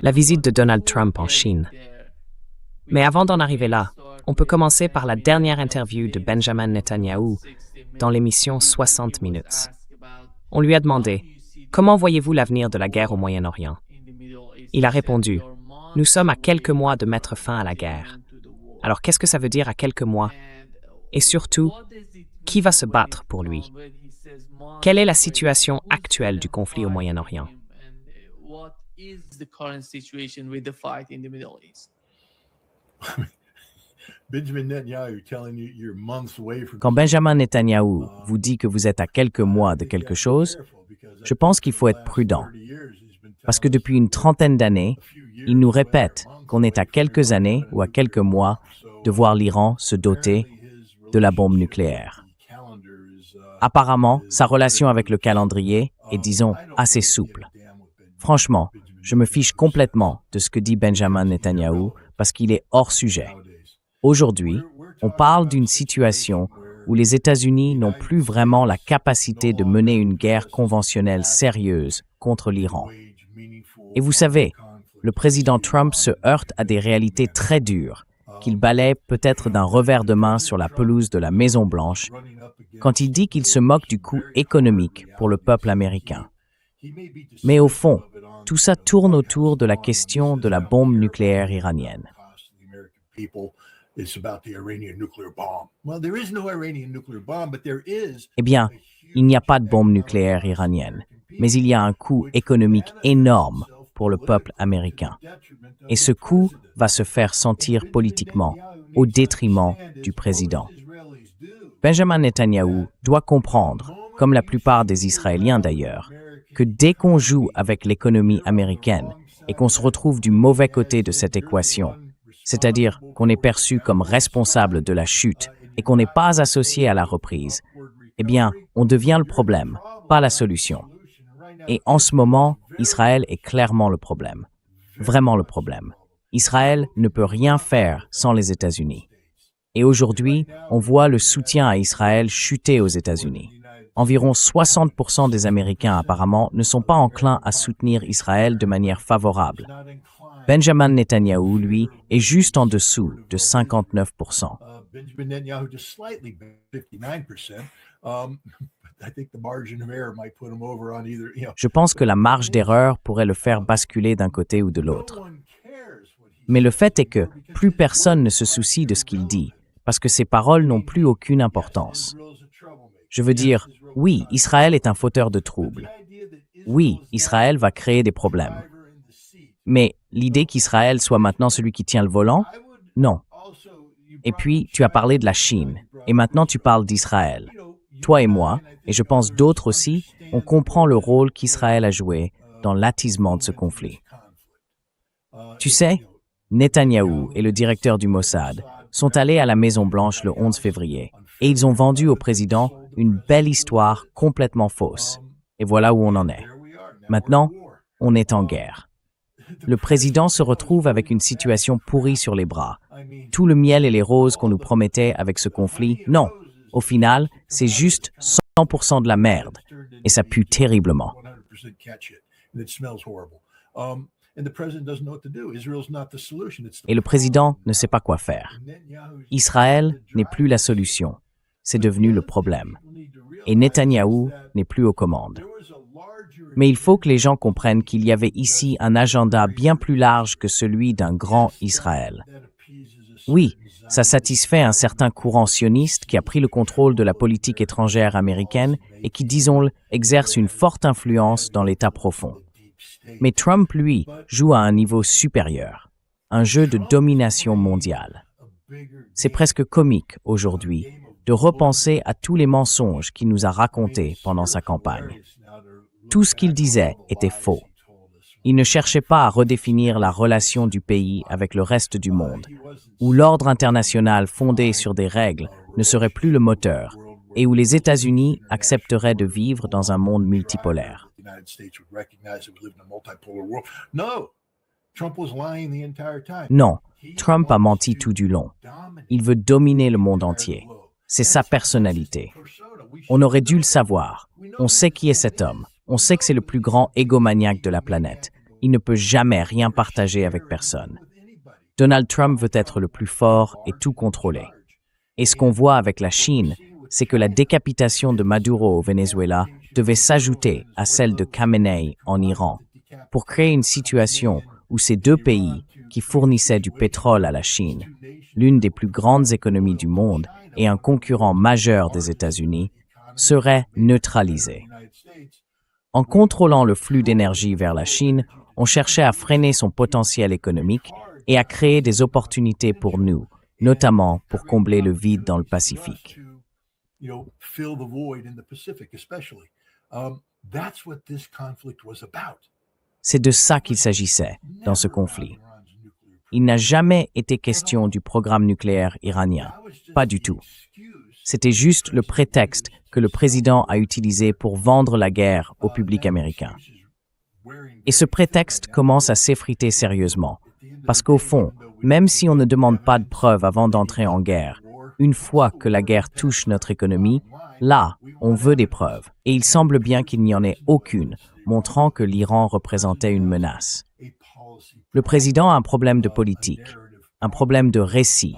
La visite de Donald Trump en Chine. Mais avant d'en arriver là, on peut commencer par la dernière interview de Benjamin Netanyahou dans l'émission 60 minutes. On lui a demandé « Comment voyez-vous l'avenir de la guerre au Moyen-Orient » Il a répondu « Nous sommes à quelques mois de mettre fin à la guerre. Alors qu'est-ce que ça veut dire à quelques mois? Et surtout, qui va se battre pour lui? Quelle est la situation actuelle du conflit au Moyen-Orient? » Quand Benjamin Netanyahou vous dit que vous êtes à quelques mois de quelque chose, je pense qu'il faut être prudent. Parce que depuis une trentaine d'années, il nous répète qu'on est à quelques années ou à quelques mois de voir l'Iran se doter de la bombe nucléaire. Apparemment, sa relation avec le calendrier est, disons, assez souple. Franchement, je me fiche complètement de ce que dit Benjamin Netanyahou parce qu'il est hors sujet. Aujourd'hui, on parle d'une situation où les États-Unis n'ont plus vraiment la capacité de mener une guerre conventionnelle sérieuse contre l'Iran. Et vous savez, le président Trump se heurte à des réalités très dures, qu'il balaie peut-être d'un revers de main sur la pelouse de la Maison-Blanche, quand il dit qu'il se moque du coût économique pour le peuple américain. Mais au fond, tout ça tourne autour de la question de la bombe nucléaire iranienne. Eh bien, il n'y a pas de bombe nucléaire iranienne, mais il y a un coût économique énorme pour le peuple américain. Et ce coût va se faire sentir politiquement, au détriment du président. Benjamin Netanyahou doit comprendre, comme la plupart des Israéliens d'ailleurs, que dès qu'on joue avec l'économie américaine et qu'on se retrouve du mauvais côté de cette équation, c'est-à-dire qu'on est perçu comme responsable de la chute et qu'on n'est pas associé à la reprise, eh bien, on devient le problème, pas la solution. Et en ce moment, Israël est clairement le problème. Vraiment le problème. Israël ne peut rien faire sans les États-Unis. Et aujourd'hui, on voit le soutien à Israël chuter aux États-Unis. Environ 60% des Américains apparemment ne sont pas enclins à soutenir Israël de manière favorable. Benjamin Netanyahou, lui, est juste en dessous de 59%. Je pense que la marge d'erreur pourrait le faire basculer d'un côté ou de l'autre. Mais le fait est que plus personne ne se soucie de ce qu'il dit, parce que ses paroles n'ont plus aucune importance. Je veux dire, oui, Israël est un fauteur de troubles. Oui, Israël va créer des problèmes. Mais l'idée qu'Israël soit maintenant celui qui tient le volant? Non. Et puis, tu as parlé de la Chine, et maintenant tu parles d'Israël. Toi et moi, et je pense d'autres aussi, on comprend le rôle qu'Israël a joué dans l'attisement de ce conflit. Tu sais, Netanyahou et le directeur du Mossad sont allés à la Maison-Blanche le 11 février, et ils ont vendu au président une belle histoire complètement fausse. Et voilà où on en est. Maintenant, on est en guerre. Le président se retrouve avec une situation pourrie sur les bras. Tout le miel et les roses qu'on nous promettait avec ce conflit, non. Au final, c'est juste 100% de la merde. Et ça pue terriblement. Et le président ne sait pas quoi faire. Israël n'est plus la solution. C'est devenu le problème. Et Netanyahou n'est plus aux commandes. Mais il faut que les gens comprennent qu'il y avait ici un agenda bien plus large que celui d'un grand Israël. Oui, ça satisfait un certain courant sioniste qui a pris le contrôle de la politique étrangère américaine et qui, disons-le, exerce une forte influence dans l'État profond. Mais Trump, lui, joue à un niveau supérieur, un jeu de domination mondiale. C'est presque comique, aujourd'hui, de repenser à tous les mensonges qu'il nous a racontés pendant sa campagne. Tout ce qu'il disait était faux. Il ne cherchait pas à redéfinir la relation du pays avec le reste du monde, où l'ordre international fondé sur des règles ne serait plus le moteur et où les États-Unis accepteraient de vivre dans un monde multipolaire. Non, Trump a menti tout du long. Il veut dominer le monde entier. C'est sa personnalité. On aurait dû le savoir. On sait qui est cet homme. On sait que c'est le plus grand égomaniaque de la planète. Il ne peut jamais rien partager avec personne. Donald Trump veut être le plus fort et tout contrôler. Et ce qu'on voit avec la Chine, c'est que la décapitation de Maduro au Venezuela devait s'ajouter à celle de Khamenei en Iran pour créer une situation où ces deux pays, qui fournissaient du pétrole à la Chine, l'une des plus grandes économies du monde et un concurrent majeur des États-Unis, seraient neutralisés. En contrôlant le flux d'énergie vers la Chine, on cherchait à freiner son potentiel économique et à créer des opportunités pour nous, notamment pour combler le vide dans le Pacifique. C'est de ça qu'il s'agissait dans ce conflit. Il n'a jamais été question du programme nucléaire iranien, pas du tout. C'était juste le prétexte que le président a utilisé pour vendre la guerre au public américain. Et ce prétexte commence à s'effriter sérieusement, parce qu'au fond, même si on ne demande pas de preuves avant d'entrer en guerre, une fois que la guerre touche notre économie, là, on veut des preuves. Et il semble bien qu'il n'y en ait aucune, montrant que l'Iran représentait une menace. Le président a un problème de politique, un problème de récit,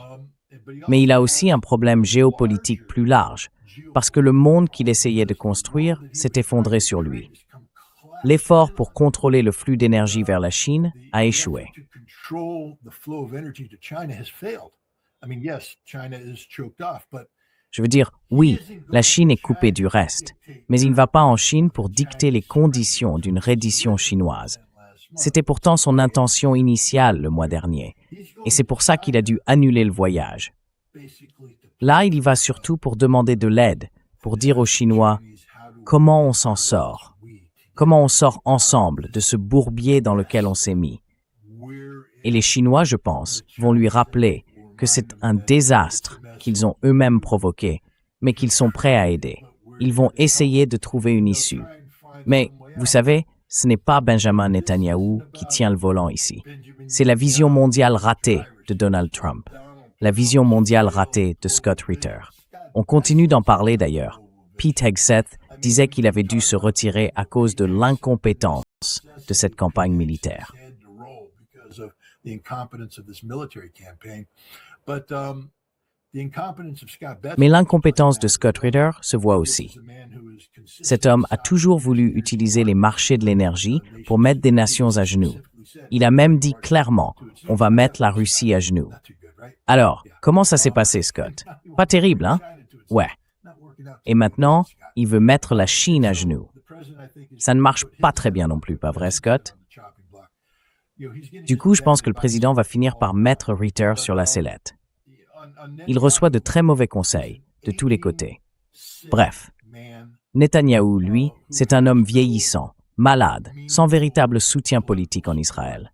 mais il a aussi un problème géopolitique plus large, parce que le monde qu'il essayait de construire s'est effondré sur lui. L'effort pour contrôler le flux d'énergie vers la Chine a échoué. Je veux dire, oui, la Chine est coupée du reste, mais il ne va pas en Chine pour dicter les conditions d'une reddition chinoise. C'était pourtant son intention initiale le mois dernier, et c'est pour ça qu'il a dû annuler le voyage. Là, il y va surtout pour demander de l'aide, pour dire aux Chinois comment on s'en sort, comment on sort ensemble de ce bourbier dans lequel on s'est mis. Et les Chinois, je pense, vont lui rappeler que c'est un désastre qu'ils ont eux-mêmes provoqué, mais qu'ils sont prêts à aider. Ils vont essayer de trouver une issue. Mais, vous savez, ce n'est pas Benjamin Netanyahou qui tient le volant ici. C'est la vision mondiale ratée de Donald Trump, la vision mondiale ratée de Scott Ritter. On continue d'en parler d'ailleurs. Pete Hegseth disait qu'il avait dû se retirer à cause de l'incompétence de cette campagne militaire. Mais l'incompétence de Scott Ritter se voit aussi. Cet homme a toujours voulu utiliser les marchés de l'énergie pour mettre des nations à genoux. Il a même dit clairement, on va mettre la Russie à genoux. Alors, comment ça s'est passé, Scott? Pas terrible, hein? Ouais. Et maintenant, il veut mettre la Chine à genoux. Ça ne marche pas très bien non plus, pas vrai, Scott? Du coup, je pense que le président va finir par mettre Ritter sur la sellette. Il reçoit de très mauvais conseils, de tous les côtés. Bref, Netanyahou, lui, c'est un homme vieillissant, malade, sans véritable soutien politique en Israël.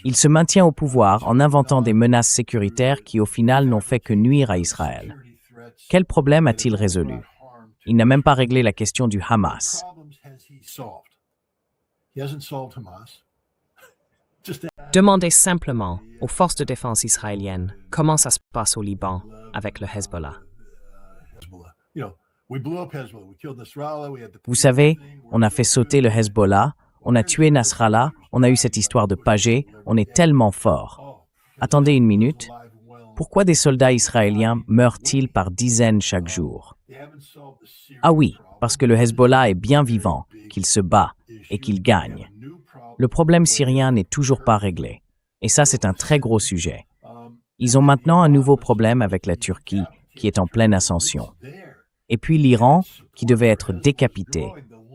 Il se maintient au pouvoir en inventant des menaces sécuritaires qui, au final, n'ont fait que nuire à Israël. Quel problème a-t-il résolu? Il n'a même pas réglé la question du Hamas. Demandez simplement aux forces de défense israéliennes comment ça se passe au Liban avec le Hezbollah. Vous savez, on a fait sauter le Hezbollah, on a tué Nasrallah, on a eu cette histoire de Pagé, on est tellement fort. Attendez une minute. Pourquoi des soldats israéliens meurent-ils par dizaines chaque jour? Ah oui, parce que le Hezbollah est bien vivant, qu'il se bat et qu'il gagne. Le problème syrien n'est toujours pas réglé. Et ça, c'est un très gros sujet. Ils ont maintenant un nouveau problème avec la Turquie, qui est en pleine ascension. Et puis l'Iran, qui devait être décapité,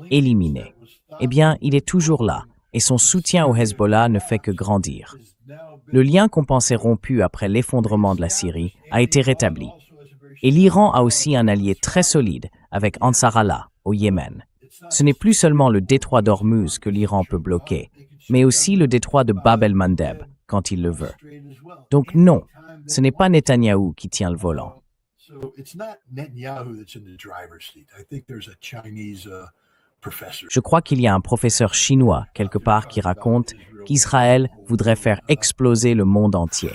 éliminé. Eh bien, il est toujours là, et son soutien au Hezbollah ne fait que grandir. Le lien qu'on pensait rompu après l'effondrement de la Syrie a été rétabli. Et l'Iran a aussi un allié très solide avec Ansar-Allah, au Yémen. Ce n'est plus seulement le détroit d'Ormuz que l'Iran peut bloquer, mais aussi le détroit de Bab el-Mandeb, quand il le veut. Donc non, ce n'est pas Netanyahou qui tient le volant. Je crois qu'il y a un professeur chinois quelque part qui raconte qu'Israël voudrait faire exploser le monde entier.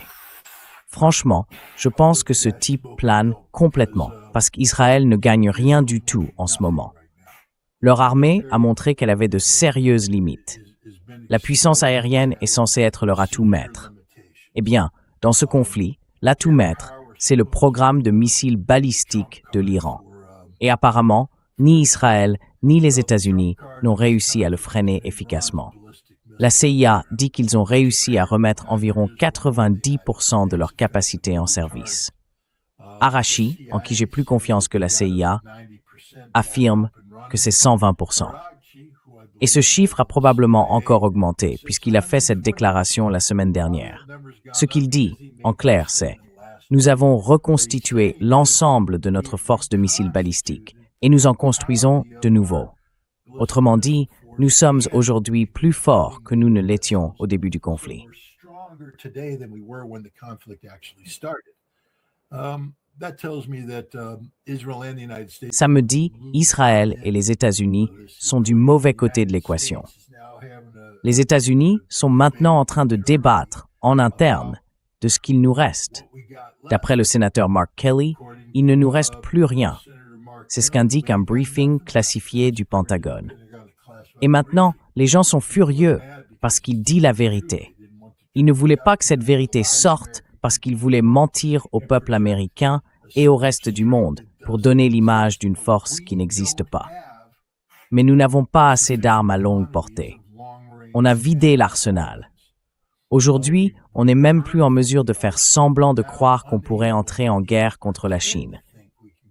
Franchement, je pense que ce type plane complètement, parce qu'Israël ne gagne rien du tout en ce moment. Leur armée a montré qu'elle avait de sérieuses limites. La puissance aérienne est censée être leur atout maître. Eh bien, dans ce conflit, l'atout maître, c'est le programme de missiles balistiques de l'Iran. Et apparemment, ni Israël ni les États-Unis n'ont réussi à le freiner efficacement. La CIA dit qu'ils ont réussi à remettre environ 90% de leur capacité en service. Arashi, en qui j'ai plus confiance que la CIA, affirme que c'est 120%. Et ce chiffre a probablement encore augmenté puisqu'il a fait cette déclaration la semaine dernière. Ce qu'il dit, en clair, c'est « Nous avons reconstitué l'ensemble de notre force de missiles balistiques et nous en construisons de nouveaux. » Autrement dit, nous sommes aujourd'hui plus forts que nous ne l'étions au début du conflit. Ça me dit Israël et les États-Unis sont du mauvais côté de l'équation. Les États-Unis sont maintenant en train de débattre en interne de ce qu'il nous reste. D'après le sénateur Mark Kelly, il ne nous reste plus rien. C'est ce qu'indique un briefing classifié du Pentagone. Et maintenant, les gens sont furieux parce qu'il dit la vérité. Ils ne voulaient pas que cette vérité sorte parce qu'ils voulaient mentir au peuple américain et au reste du monde pour donner l'image d'une force qui n'existe pas. Mais nous n'avons pas assez d'armes à longue portée. On a vidé l'arsenal. Aujourd'hui, on n'est même plus en mesure de faire semblant de croire qu'on pourrait entrer en guerre contre la Chine.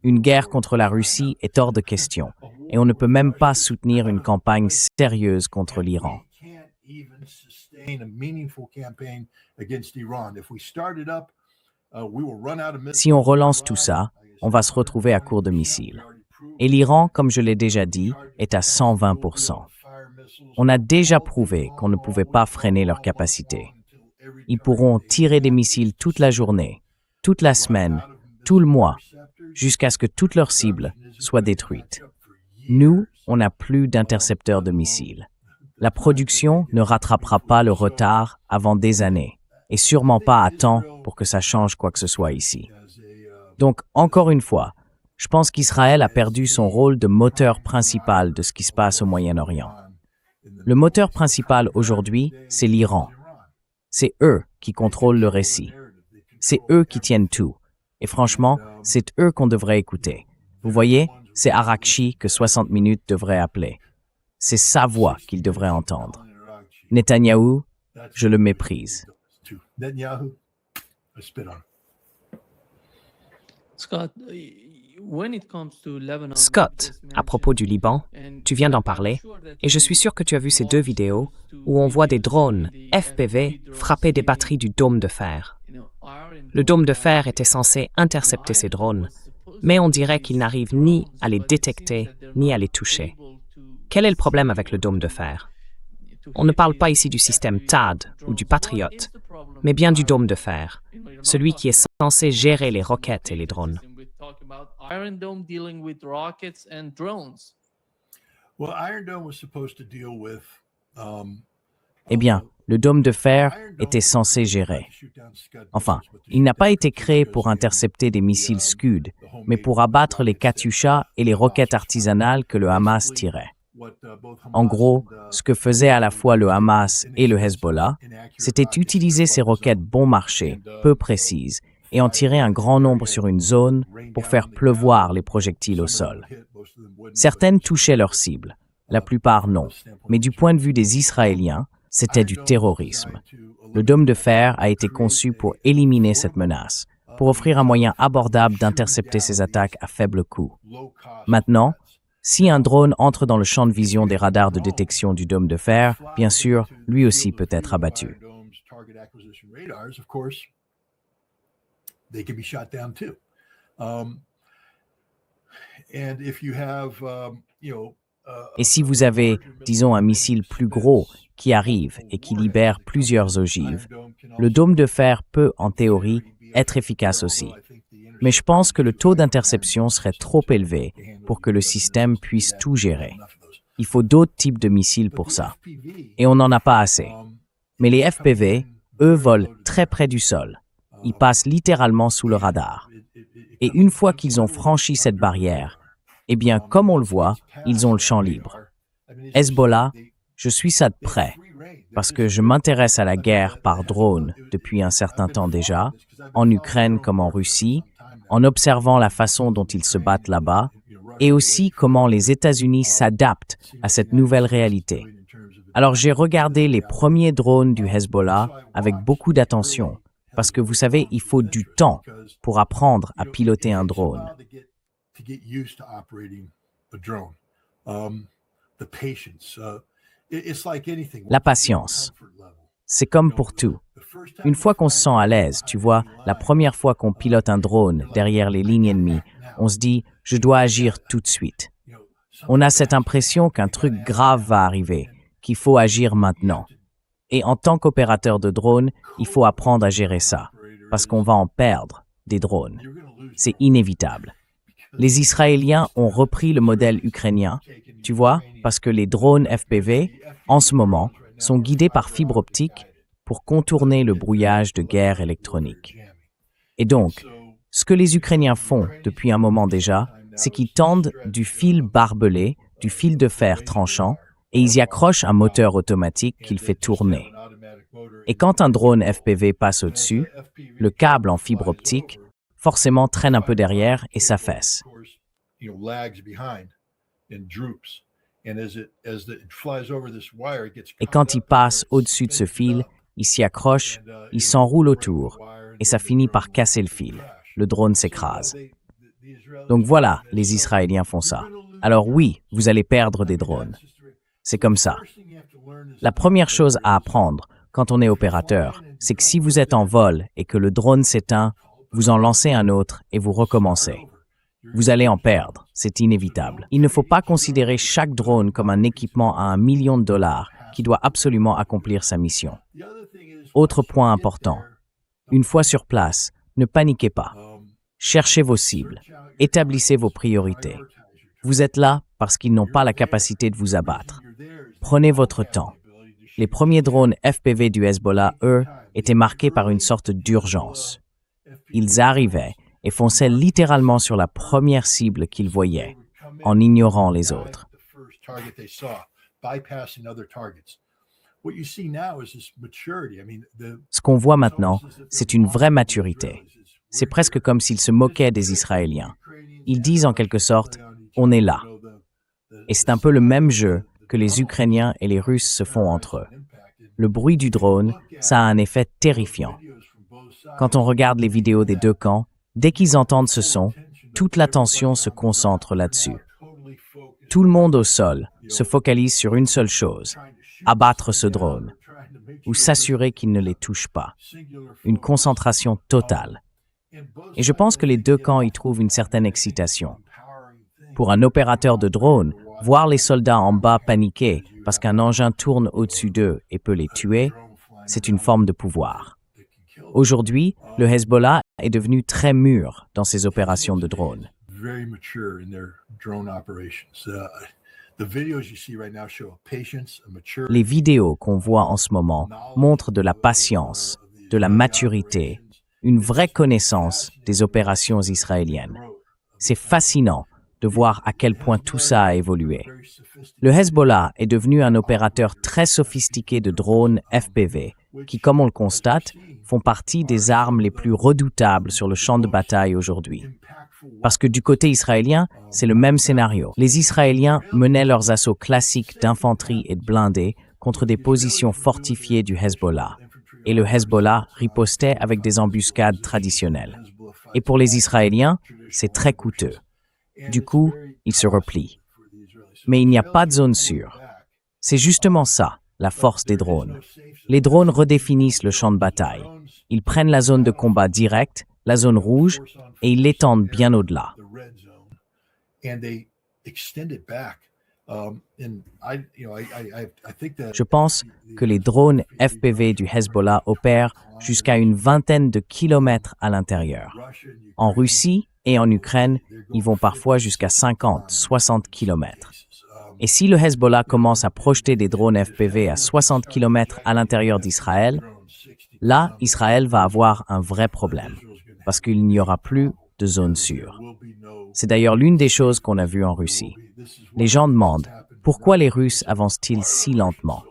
Une guerre contre la Russie est hors de question, et on ne peut même pas soutenir une campagne sérieuse contre l'Iran. Si on relance tout ça, on va se retrouver à court de missiles. Et l'Iran, comme je l'ai déjà dit, est à 120%. On a déjà prouvé qu'on ne pouvait pas freiner leur capacité. Ils pourront tirer des missiles toute la journée, toute la semaine, tout le mois, jusqu'à ce que toutes leurs cibles soient détruites. Nous, on n'a plus d'intercepteurs de missiles. La production ne rattrapera pas le retard avant des années, et sûrement pas à temps pour que ça change quoi que ce soit ici. Donc, encore une fois, je pense qu'Israël a perdu son rôle de moteur principal de ce qui se passe au Moyen-Orient. Le moteur principal aujourd'hui, c'est l'Iran. C'est eux qui contrôlent le récit. C'est eux qui tiennent tout. Et franchement, c'est eux qu'on devrait écouter. Vous voyez, c'est Arakchi que 60 minutes devrait appeler. C'est sa voix qu'il devrait entendre. Netanyahou, je le méprise. Scott, à propos du Liban, tu viens d'en parler, et je suis sûr que tu as vu ces deux vidéos où on voit des drones FPV frapper des batteries du dôme de fer. Le dôme de fer était censé intercepter ces drones, mais on dirait qu'il n'arrive ni à les détecter, ni à les toucher. Quel est le problème avec le dôme de fer? On ne parle pas ici du système THAAD ou du Patriot, mais bien du dôme de fer, celui qui est censé gérer les roquettes et les drones. Eh bien, le dôme de fer était censé gérer. Enfin, il n'a pas été créé pour intercepter des missiles Scud, mais pour abattre les Katyusha et les roquettes artisanales que le Hamas tirait. En gros, ce que faisaient à la fois le Hamas et le Hezbollah, c'était utiliser ces roquettes bon marché, peu précises, et en tirer un grand nombre sur une zone pour faire pleuvoir les projectiles au sol. Certaines touchaient leur cible, la plupart non, mais du point de vue des Israéliens, c'était du terrorisme. Le dôme de fer a été conçu pour éliminer cette menace, pour offrir un moyen abordable d'intercepter ces attaques à faible coût. Maintenant, si un drone entre dans le champ de vision des radars de détection du dôme de fer, bien sûr, lui aussi peut être abattu. Et si vous avez, disons, un missile plus gros qui arrive et qui libère plusieurs ogives, le dôme de fer peut, en théorie, être efficace aussi. Mais je pense que le taux d'interception serait trop élevé pour que le système puisse tout gérer. Il faut d'autres types de missiles pour ça. Et on n'en a pas assez. Mais les FPV, eux, volent très près du sol. Ils passent littéralement sous le radar. Et une fois qu'ils ont franchi cette barrière, Eh bien, comme on le voit, ils ont le champ libre. Hezbollah, je suis ça de près, parce que je m'intéresse à la guerre par drone depuis un certain temps déjà, en Ukraine comme en Russie, en observant la façon dont ils se battent là-bas, et aussi comment les États-Unis s'adaptent à cette nouvelle réalité. Alors j'ai regardé les premiers drones du Hezbollah avec beaucoup d'attention, parce que vous savez, il faut du temps pour apprendre à piloter un drone. La patience, c'est comme pour tout. Une fois qu'on se sent à l'aise, tu vois, la première fois qu'on pilote un drone derrière les lignes ennemies, on se dit « je dois agir tout de suite ». On a cette impression qu'un truc grave va arriver, qu'il faut agir maintenant. Et en tant qu'opérateur de drone, il faut apprendre à gérer ça, parce qu'on va en perdre des drones. C'est inévitable. Les Israéliens ont repris le modèle ukrainien, tu vois, parce que les drones FPV, en ce moment, sont guidés par fibre optique pour contourner le brouillage de guerre électronique. Et donc, ce que les Ukrainiens font depuis un moment déjà, c'est qu'ils tendent du fil barbelé, du fil de fer tranchant, et ils y accrochent un moteur automatique qu'ils fait tourner. Et quand un drone FPV passe au-dessus, le câble en fibre optique forcément traîne un peu derrière et s'affaisse. Et quand il passe au-dessus de ce fil, il s'y accroche, il s'enroule autour, et ça finit par casser le fil. Le drone s'écrase. Donc voilà, les Israéliens font ça. Alors oui, vous allez perdre des drones. C'est comme ça. La première chose à apprendre quand on est opérateur, c'est que si vous êtes en vol et que le drone s'éteint, vous en lancez un autre et vous recommencez. Vous allez en perdre, c'est inévitable. Il ne faut pas considérer chaque drone comme un équipement à $1 million qui doit absolument accomplir sa mission. Autre point important, une fois sur place, ne paniquez pas. Cherchez vos cibles, établissez vos priorités. Vous êtes là parce qu'ils n'ont pas la capacité de vous abattre. Prenez votre temps. Les premiers drones FPV du Hezbollah, eux, étaient marqués par une sorte d'urgence. Ils arrivaient et fonçaient littéralement sur la première cible qu'ils voyaient, en ignorant les autres. Ce qu'on voit maintenant, c'est une vraie maturité. C'est presque comme s'ils se moquaient des Israéliens. Ils disent en quelque sorte « on est là ». Et c'est un peu le même jeu que les Ukrainiens et les Russes se font entre eux. Le bruit du drone, ça a un effet terrifiant. Quand on regarde les vidéos des deux camps, dès qu'ils entendent ce son, toute l'attention se concentre là-dessus. Tout le monde au sol se focalise sur une seule chose, abattre ce drone, ou s'assurer qu'il ne les touche pas. Une concentration totale. Et je pense que les deux camps y trouvent une certaine excitation. Pour un opérateur de drone, voir les soldats en bas paniquer parce qu'un engin tourne au-dessus d'eux et peut les tuer, c'est une forme de pouvoir. Aujourd'hui, le Hezbollah est devenu très mûr dans ses opérations de drone. Les vidéos qu'on voit en ce moment montrent de la patience, de la maturité, une vraie connaissance des opérations israéliennes. C'est fascinant de voir à quel point tout ça a évolué. Le Hezbollah est devenu un opérateur très sophistiqué de drones FPV qui, comme on le constate, font partie des armes les plus redoutables sur le champ de bataille aujourd'hui. Parce que du côté israélien, c'est le même scénario. Les Israéliens menaient leurs assauts classiques d'infanterie et de blindés contre des positions fortifiées du Hezbollah. Et le Hezbollah ripostait avec des embuscades traditionnelles. Et pour les Israéliens, c'est très coûteux. Du coup, ils se replient. Mais il n'y a pas de zone sûre. C'est justement ça, la force des drones. Les drones redéfinissent le champ de bataille. Ils prennent la zone de combat directe, la zone rouge, et ils l'étendent bien au-delà. Je pense que les drones FPV du Hezbollah opèrent jusqu'à une vingtaine de kilomètres à l'intérieur. En Russie et en Ukraine, ils vont parfois jusqu'à 50-60 kilomètres. Et si le Hezbollah commence à projeter des drones FPV à 60 kilomètres à l'intérieur d'Israël, là, Israël va avoir un vrai problème, parce qu'il n'y aura plus de zone sûre. C'est d'ailleurs l'une des choses qu'on a vues en Russie. Les gens demandent pourquoi les Russes avancent-ils si lentement?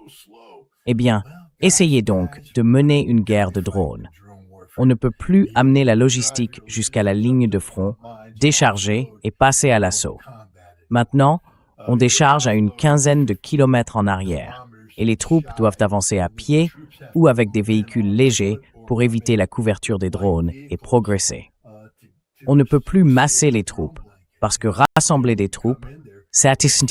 Eh bien, essayez donc de mener une guerre de drones. On ne peut plus amener la logistique jusqu'à la ligne de front, décharger et passer à l'assaut. Maintenant, on décharge à une quinzaine de kilomètres en arrière et les troupes doivent avancer à pied ou avec des véhicules légers pour éviter la couverture des drones et progresser. On ne peut plus masser les troupes parce que rassembler des troupes, c'est attention.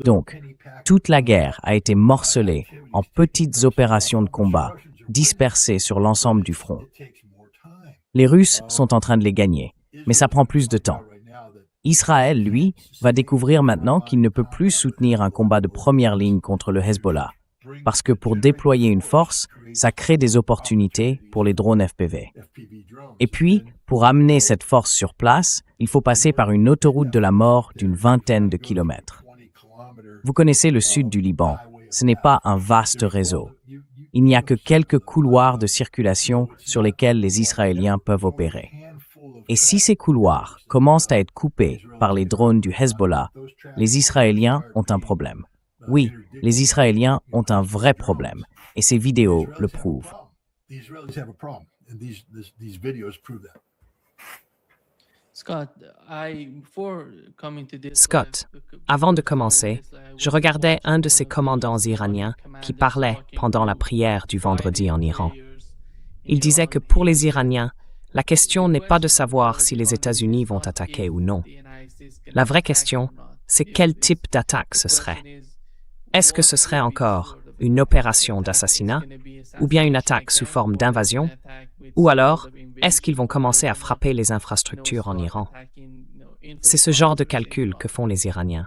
Donc, toute la guerre a été morcelée en petites opérations de combat, dispersées sur l'ensemble du front. Les Russes sont en train de les gagner, mais ça prend plus de temps. Israël, lui, va découvrir maintenant qu'il ne peut plus soutenir un combat de première ligne contre le Hezbollah, parce que pour déployer une force, ça crée des opportunités pour les drones FPV. Et puis, pour amener cette force sur place, il faut passer par une autoroute de la mort d'une vingtaine de kilomètres. Vous connaissez le sud du Liban, ce n'est pas un vaste réseau. Il n'y a que quelques couloirs de circulation sur lesquels les Israéliens peuvent opérer. Et si ces couloirs commencent à être coupés par les drones du Hezbollah, les Israéliens ont un problème. Oui, les Israéliens ont un vrai problème, et ces vidéos le prouvent. Scott, avant de commencer, je regardais un de ces commandants iraniens qui parlait pendant la prière du vendredi en Iran. Il disait que pour les Iraniens, la question n'est pas de savoir si les États-Unis vont attaquer ou non. La vraie question, c'est quel type d'attaque ce serait. Est-ce que ce serait encore une opération d'assassinat ou bien une attaque sous forme d'invasion? Ou alors, est-ce qu'ils vont commencer à frapper les infrastructures en Iran? C'est ce genre de calcul que font les Iraniens.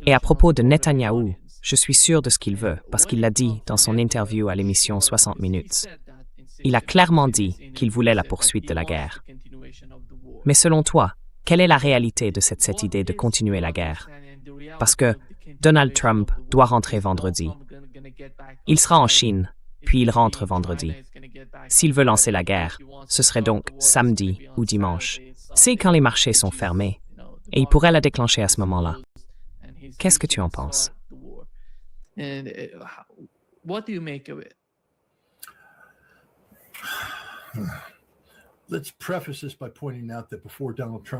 Et à propos de Netanyahou, je suis sûr de ce qu'il veut parce qu'il l'a dit dans son interview à l'émission 60 minutes. Il a clairement dit qu'il voulait la poursuite de la guerre. Mais selon toi, quelle est la réalité de cette idée de continuer la guerre? Parce que Donald Trump doit rentrer vendredi. Il sera en Chine, puis il rentre vendredi. S'il veut lancer la guerre, ce serait donc samedi ou dimanche. C'est quand les marchés sont fermés, et il pourrait la déclencher à ce moment-là. Qu'est-ce que tu en penses?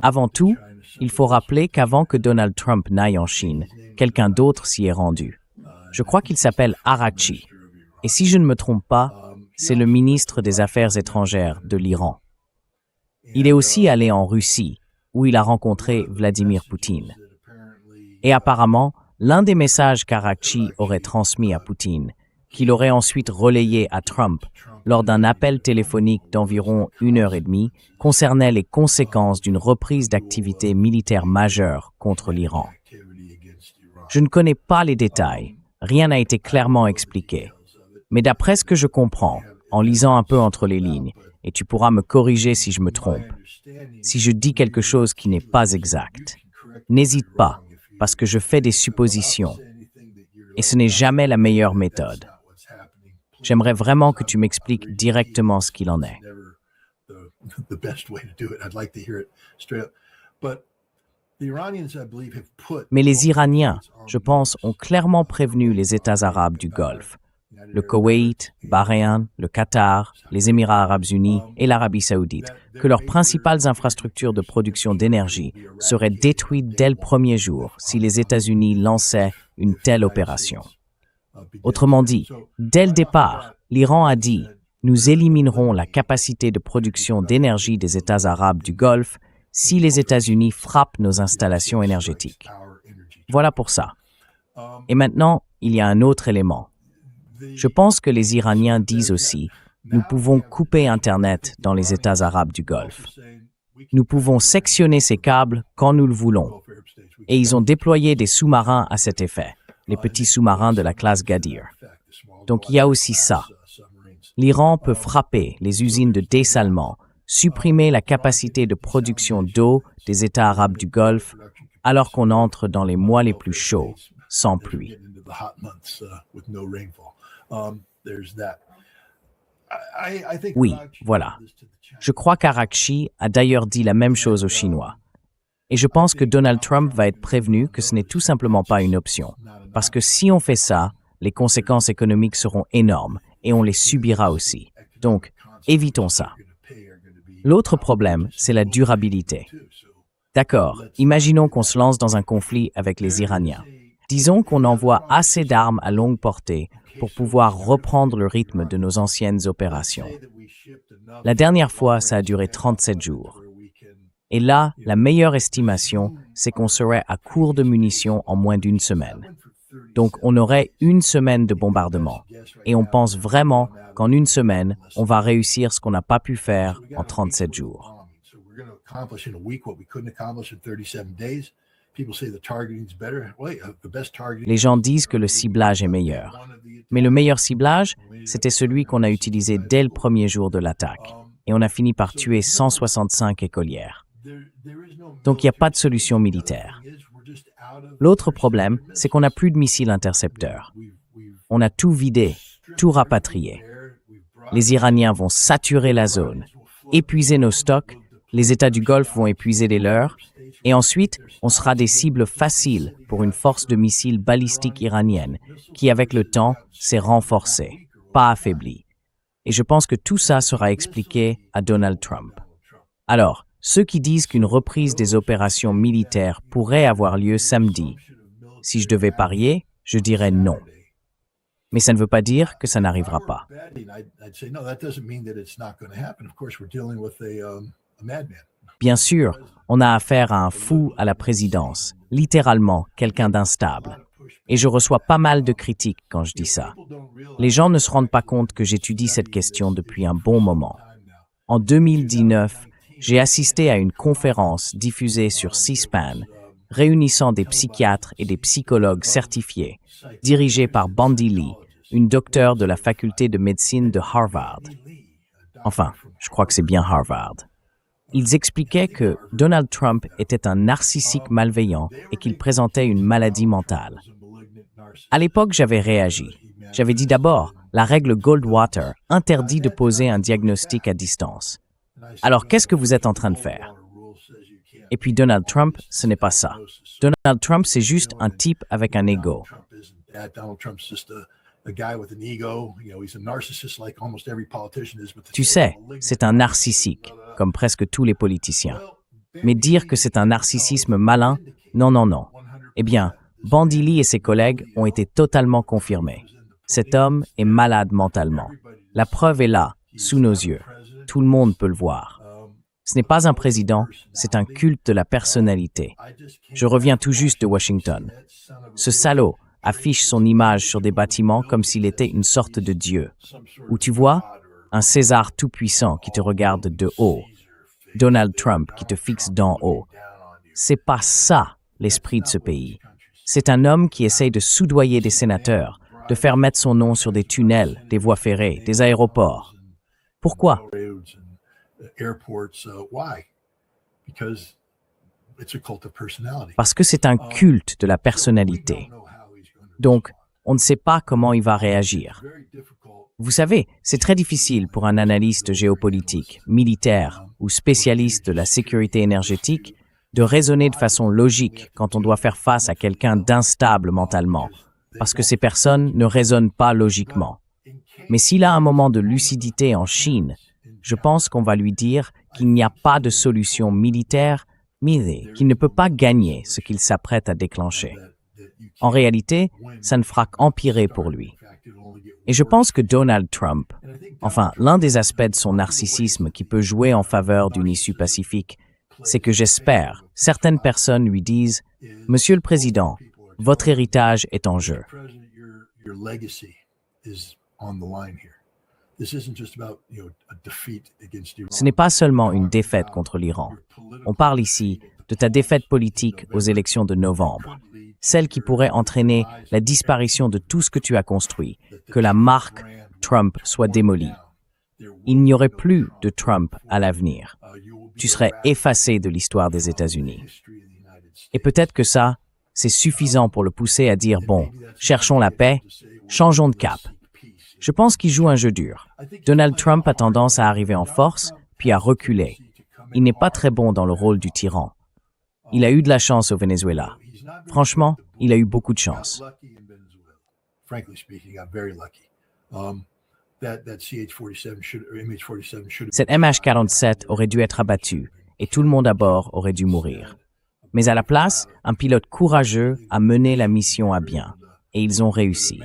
Avant tout, il faut rappeler qu'avant que Donald Trump n'aille en Chine, quelqu'un d'autre s'y est rendu. Je crois qu'il s'appelle Araghchi. Et si je ne me trompe pas, c'est le ministre des Affaires étrangères de l'Iran. Il est aussi allé en Russie, où il a rencontré Vladimir Poutine. Et apparemment, l'un des messages qu'Araghchi aurait transmis à Poutine, qu'il aurait ensuite relayé à Trump lors d'un appel téléphonique d'environ 1h30, concernait les conséquences d'une reprise d'activité militaire majeure contre l'Iran. Je ne connais pas les détails, rien n'a été clairement expliqué. Mais d'après ce que je comprends, en lisant un peu entre les lignes, et tu pourras me corriger si je me trompe, si je dis quelque chose qui n'est pas exact, n'hésite pas, parce que je fais des suppositions, et ce n'est jamais la meilleure méthode. J'aimerais vraiment que tu m'expliques directement ce qu'il en est. Mais les Iraniens, je pense, ont clairement prévenu les États arabes du Golfe, le Koweït, Bahreïn, le Qatar, les Émirats arabes unis et l'Arabie saoudite, que leurs principales infrastructures de production d'énergie seraient détruites dès le premier jour si les États-Unis lançaient une telle opération. Autrement dit, dès le départ, l'Iran a dit « Nous éliminerons la capacité de production d'énergie des États arabes du Golfe si les États-Unis frappent nos installations énergétiques. » Voilà pour ça. Et maintenant, il y a un autre élément. Je pense que les Iraniens disent aussi « Nous pouvons couper Internet dans les États arabes du Golfe. Nous pouvons sectionner ces câbles quand nous le voulons. » Et ils ont déployé des sous-marins à cet effet, les petits sous-marins de la classe Ghadir. Donc il y a aussi ça. L'Iran peut frapper les usines de dessalement, supprimer la capacité de production d'eau des États arabes du Golfe, alors qu'on entre dans les mois les plus chauds, sans pluie. Oui, voilà. Je crois qu'Araqchi a d'ailleurs dit la même chose aux Chinois. Et je pense que Donald Trump va être prévenu que ce n'est tout simplement pas une option. Parce que si on fait ça, les conséquences économiques seront énormes et on les subira aussi. Donc, évitons ça. L'autre problème, c'est la durabilité. D'accord, imaginons qu'on se lance dans un conflit avec les Iraniens. Disons qu'on envoie assez d'armes à longue portée pour pouvoir reprendre le rythme de nos anciennes opérations. La dernière fois, ça a duré 37 jours. Et là, la meilleure estimation, c'est qu'on serait à court de munitions en moins d'une semaine. Donc, on aurait une semaine de bombardement. Et on pense vraiment qu'en une semaine, on va réussir ce qu'on n'a pas pu faire en 37 jours. Les gens disent que le ciblage est meilleur. Mais le meilleur ciblage, c'était celui qu'on a utilisé dès le premier jour de l'attaque. Et on a fini par tuer 165 écolières. Donc il n'y a pas de solution militaire. L'autre problème, c'est qu'on n'a plus de missiles intercepteurs. On a tout vidé, tout rapatrié. Les Iraniens vont saturer la zone, épuiser nos stocks, les États du Golfe vont épuiser les leurs, et ensuite, on sera des cibles faciles pour une force de missiles balistiques iranienne qui, avec le temps, s'est renforcée, pas affaiblie. Et je pense que tout ça sera expliqué à Donald Trump. Alors, ceux qui disent qu'une reprise des opérations militaires pourrait avoir lieu samedi, si je devais parier, je dirais non. Mais ça ne veut pas dire que ça n'arrivera pas. Bien sûr, on a affaire à un fou à la présidence, littéralement quelqu'un d'instable. Et je reçois pas mal de critiques quand je dis ça. Les gens ne se rendent pas compte que j'étudie cette question depuis un bon moment. En 2019, j'ai assisté à une conférence diffusée sur C-SPAN, réunissant des psychiatres et des psychologues certifiés, dirigée par Bandy Lee, une docteure de la faculté de médecine de Harvard. Enfin, je crois que c'est bien Harvard. Ils expliquaient que Donald Trump était un narcissique malveillant et qu'il présentait une maladie mentale. À l'époque, j'avais réagi. J'avais dit d'abord, la règle Goldwater interdit de poser un diagnostic à distance. Alors, qu'est-ce que vous êtes en train de faire? Et puis Donald Trump, ce n'est pas ça. Donald Trump, c'est juste un type avec un ego. Tu sais, c'est un narcissique, comme presque tous les politiciens. Mais dire que c'est un narcissisme malin, non. Eh bien, Bandy Lee et ses collègues ont été totalement confirmés. Cet homme est malade mentalement. La preuve est là, sous nos yeux. Tout le monde peut le voir. Ce n'est pas un président, c'est un culte de la personnalité. Je reviens tout juste de Washington. Ce salaud affiche son image sur des bâtiments comme s'il était une sorte de dieu. Où tu vois, un César tout-puissant qui te regarde de haut. Donald Trump qui te fixe d'en haut. C'est pas ça, l'esprit de ce pays. C'est un homme qui essaye de soudoyer des sénateurs, de faire mettre son nom sur des tunnels, des voies ferrées, des aéroports. Pourquoi? Parce que c'est un culte de la personnalité. Donc, on ne sait pas comment il va réagir. Vous savez, c'est très difficile pour un analyste géopolitique, militaire ou spécialiste de la sécurité énergétique de raisonner de façon logique quand on doit faire face à quelqu'un d'instable mentalement, parce que ces personnes ne raisonnent pas logiquement. Mais s'il a un moment de lucidité en Chine, je pense qu'on va lui dire qu'il n'y a pas de solution militaire, qu'il ne peut pas gagner ce qu'il s'apprête à déclencher. En réalité, ça ne fera qu'empirer pour lui. Et je pense que Donald Trump, enfin, l'un des aspects de son narcissisme qui peut jouer en faveur d'une issue pacifique, c'est que j'espère, certaines personnes lui disent « Monsieur le Président, votre héritage est en jeu. » Ce n'est pas seulement une défaite contre l'Iran. On parle ici de ta défaite politique aux élections de novembre, celle qui pourrait entraîner la disparition de tout ce que tu as construit, que la marque Trump soit démolie. Il n'y aurait plus de Trump à l'avenir. Tu serais effacé de l'histoire des États-Unis. Et peut-être que ça, c'est suffisant pour le pousser à dire « Bon, cherchons la paix, changeons de cap. » Je pense qu'il joue un jeu dur. Donald Trump a tendance à arriver en force, puis à reculer. Il n'est pas très bon dans le rôle du tyran. Il a eu de la chance au Venezuela. Franchement, il a eu beaucoup de chance. Cette MH47 aurait dû être abattue et tout le monde à bord aurait dû mourir. Mais à la place, un pilote courageux a mené la mission à bien et ils ont réussi.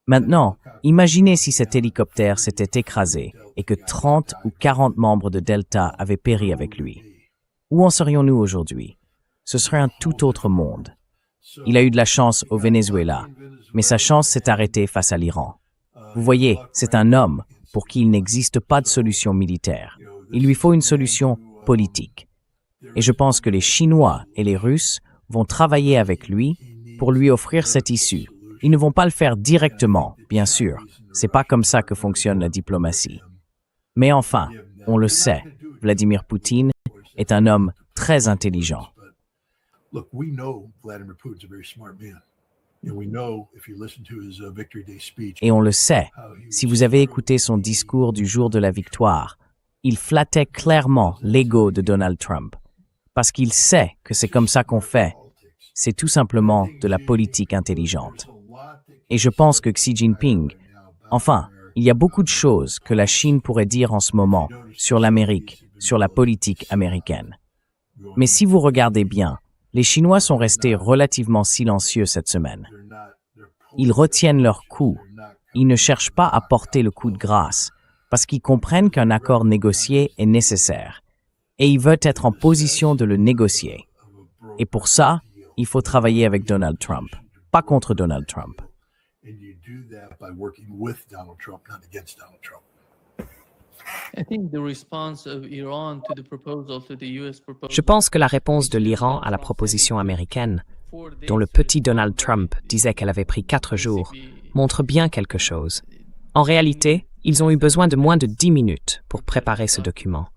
Maintenant, imaginez si cet hélicoptère s'était écrasé et que 30 ou 40 membres de Delta avaient péri avec lui. Où en serions-nous aujourd'hui? Ce serait un tout autre monde. Il a eu de la chance au Venezuela, mais sa chance s'est arrêtée face à l'Iran. Vous voyez, c'est un homme pour qui il n'existe pas de solution militaire. Il lui faut une solution politique. Et je pense que les Chinois et les Russes vont travailler avec lui pour lui offrir cette issue. Ils ne vont pas le faire directement, bien sûr. C'est pas comme ça que fonctionne la diplomatie. Mais enfin, on le sait, Vladimir Poutine est un homme très intelligent. Et on le sait, si vous avez écouté son discours du jour de la victoire, il flattait clairement l'ego de Donald Trump. Parce qu'il sait que c'est comme ça qu'on fait. C'est tout simplement de la politique intelligente. Et je pense que Xi Jinping, enfin, il y a beaucoup de choses que la Chine pourrait dire en ce moment sur l'Amérique, sur la politique américaine. Mais si vous regardez bien, les Chinois sont restés relativement silencieux cette semaine. Ils retiennent leur coup. Ils ne cherchent pas à porter le coup de grâce parce qu'ils comprennent qu'un accord négocié est nécessaire et ils veulent être en position de le négocier. Et pour ça, il faut travailler avec Donald Trump, pas contre Donald Trump. Je pense que la réponse de l'Iran à la proposition américaine, dont le petit Donald Trump disait qu'elle avait pris 4 jours, montre bien quelque chose. En réalité, ils ont eu besoin de moins de 10 minutes pour préparer ce document.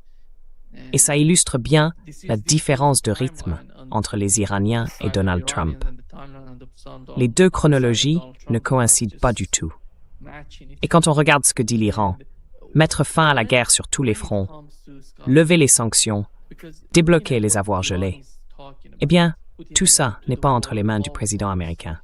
Et ça illustre bien la différence de rythme entre les Iraniens et Donald Trump. Les deux chronologies ne coïncident pas du tout. Et quand on regarde ce que dit l'Iran, mettre fin à la guerre sur tous les fronts, lever les sanctions, débloquer les avoirs gelés, eh bien, tout ça n'est pas entre les mains du président américain.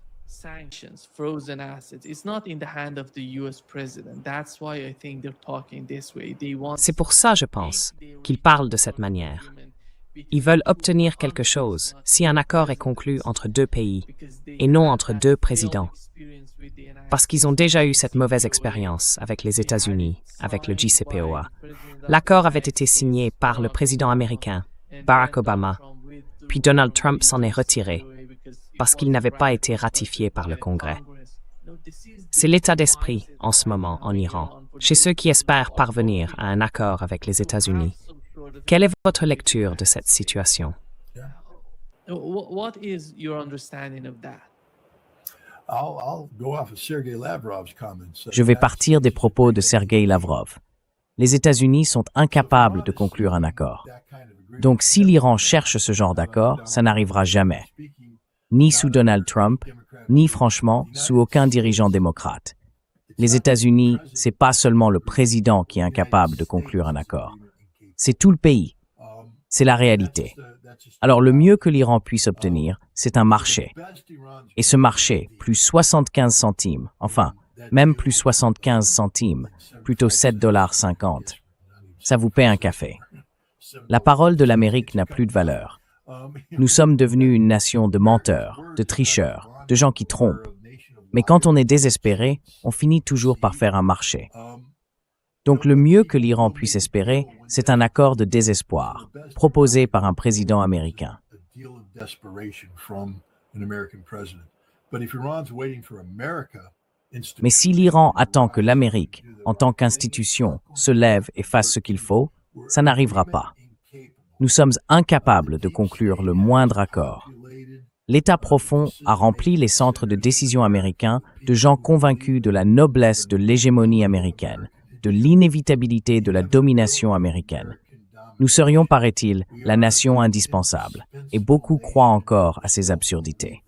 C'est pour ça, je pense, qu'ils parlent de cette manière. Ils veulent obtenir quelque chose si un accord est conclu entre 2 pays et non entre 2 présidents. Parce qu'ils ont déjà eu cette mauvaise expérience avec les États-Unis, avec le JCPOA. L'accord avait été signé par le président américain, Barack Obama, puis Donald Trump s'en est retiré parce qu'il n'avait pas été ratifié par le Congrès. C'est l'état d'esprit en ce moment en Iran, chez ceux qui espèrent parvenir à un accord avec les États-Unis. Quelle est votre lecture de cette situation? What is your understanding of that? Je vais partir des propos de Sergei Lavrov. Les États-Unis sont incapables de conclure un accord. Donc si l'Iran cherche ce genre d'accord, ça n'arrivera jamais. Ni sous Donald Trump, ni franchement sous aucun dirigeant démocrate. Les États-Unis, c'est pas seulement le président qui est incapable de conclure un accord. C'est tout le pays. C'est la réalité. Alors le mieux que l'Iran puisse obtenir, c'est un marché. Et ce marché, plus 75 centimes, enfin, même plus 75 centimes, plutôt 7,50 $, ça vous paie un café. La parole de l'Amérique n'a plus de valeur. Nous sommes devenus une nation de menteurs, de tricheurs, de gens qui trompent. Mais quand on est désespéré, on finit toujours par faire un marché. Donc le mieux que l'Iran puisse espérer, c'est un accord de désespoir, proposé par un président américain. Mais si l'Iran attend que l'Amérique, en tant qu'institution, se lève et fasse ce qu'il faut, ça n'arrivera pas. Nous sommes incapables de conclure le moindre accord. L'État profond a rempli les centres de décision américains de gens convaincus de la noblesse de l'hégémonie américaine, de l'inévitabilité de la domination américaine. Nous serions, paraît-il, la nation indispensable, et beaucoup croient encore à ces absurdités.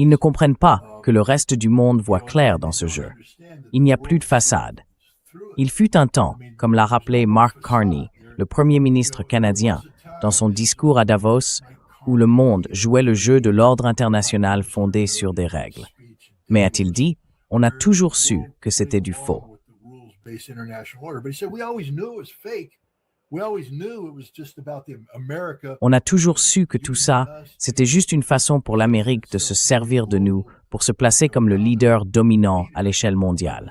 Ils ne comprennent pas que le reste du monde voit clair dans ce jeu. Il n'y a plus de façade. Il fut un temps, comme l'a rappelé Mark Carney, le Premier ministre canadien, dans son discours à Davos, où le monde jouait le jeu de l'ordre international fondé sur des règles. Mais a-t-il dit, on a toujours su que c'était du faux. On a toujours su que tout ça, c'était juste une façon pour l'Amérique de se servir de nous pour se placer comme le leader dominant à l'échelle mondiale.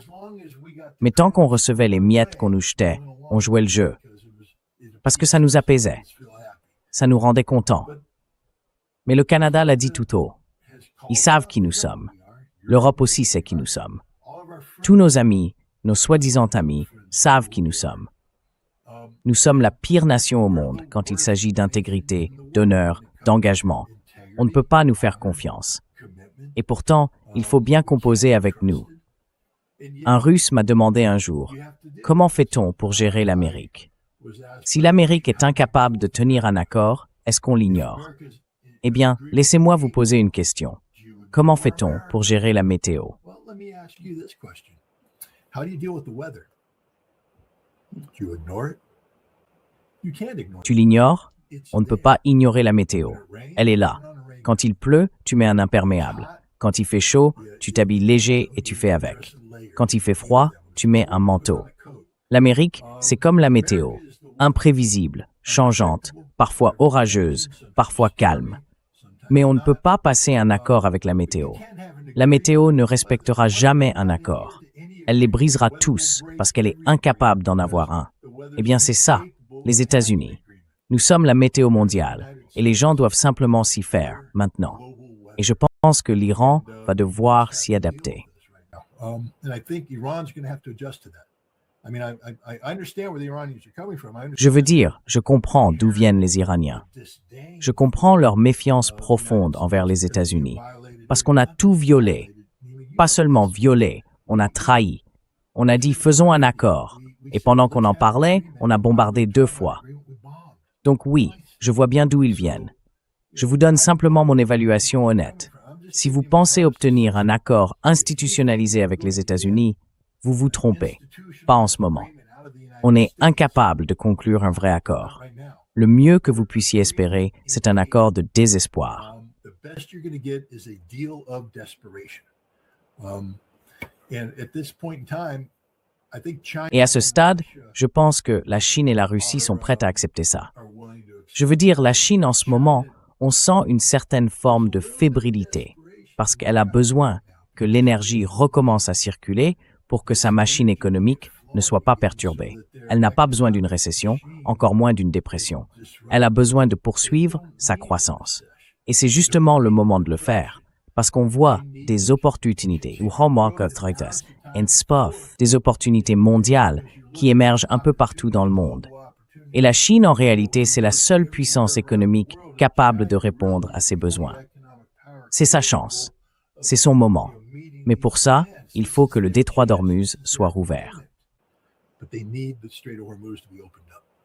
Mais tant qu'on recevait les miettes qu'on nous jetait, on jouait le jeu. Parce que ça nous apaisait. Ça nous rendait contents. Mais le Canada l'a dit tout haut. Ils savent qui nous sommes. L'Europe aussi sait qui nous sommes. Tous nos amis, nos soi-disant amis, savent qui nous sommes. Nous sommes la pire nation au monde quand il s'agit d'intégrité, d'honneur, d'engagement. On ne peut pas nous faire confiance. Et pourtant, il faut bien composer avec nous. Un Russe m'a demandé un jour, comment fait-on pour gérer l'Amérique? Si l'Amérique est incapable de tenir un accord, est-ce qu'on l'ignore? Eh bien, laissez-moi vous poser une question. Comment fait-on pour gérer la météo? Tu l'ignores? On ne peut pas ignorer la météo. Elle est là. Quand il pleut, tu mets un imperméable. Quand il fait chaud, tu t'habilles léger et tu fais avec. Quand il fait froid, tu mets un manteau. L'Amérique, c'est comme la météo. Imprévisible, changeante, parfois orageuse, parfois calme. Mais on ne peut pas passer un accord avec la météo. La météo ne respectera jamais un accord. Elle les brisera tous parce qu'elle est incapable d'en avoir un. Eh bien, c'est ça, les États-Unis. Nous sommes la météo mondiale et les gens doivent simplement s'y faire maintenant. Et je pense que l'Iran va devoir s'y adapter. Je veux dire, je comprends d'où viennent les Iraniens. Je comprends leur méfiance profonde envers les États-Unis, parce qu'on a tout violé. Pas seulement violé, on a trahi. On a dit faisons un accord, et pendant qu'on en parlait, on a bombardé 2 fois. Donc oui, je vois bien d'où ils viennent. Je vous donne simplement mon évaluation honnête. Si vous pensez obtenir un accord institutionnalisé avec les États-Unis, vous vous trompez. Pas en ce moment. On est incapable de conclure un vrai accord. Le mieux que vous puissiez espérer, c'est un accord de désespoir. Et à ce stade, je pense que la Chine et la Russie sont prêtes à accepter ça. Je veux dire, la Chine en ce moment, on sent une certaine forme de fébrilité, parce qu'elle a besoin que l'énergie recommence à circuler pour que sa machine économique ne soit pas perturbée. Elle n'a pas besoin d'une récession, encore moins d'une dépression. Elle a besoin de poursuivre sa croissance. Et c'est justement le moment de le faire, parce qu'on voit des opportunités, des opportunités mondiales qui émergent un peu partout dans le monde. Et la Chine, en réalité, c'est la seule puissance économique capable de répondre à ses besoins. C'est sa chance. C'est son moment. Mais pour ça, il faut que le détroit d'Ormuz soit rouvert.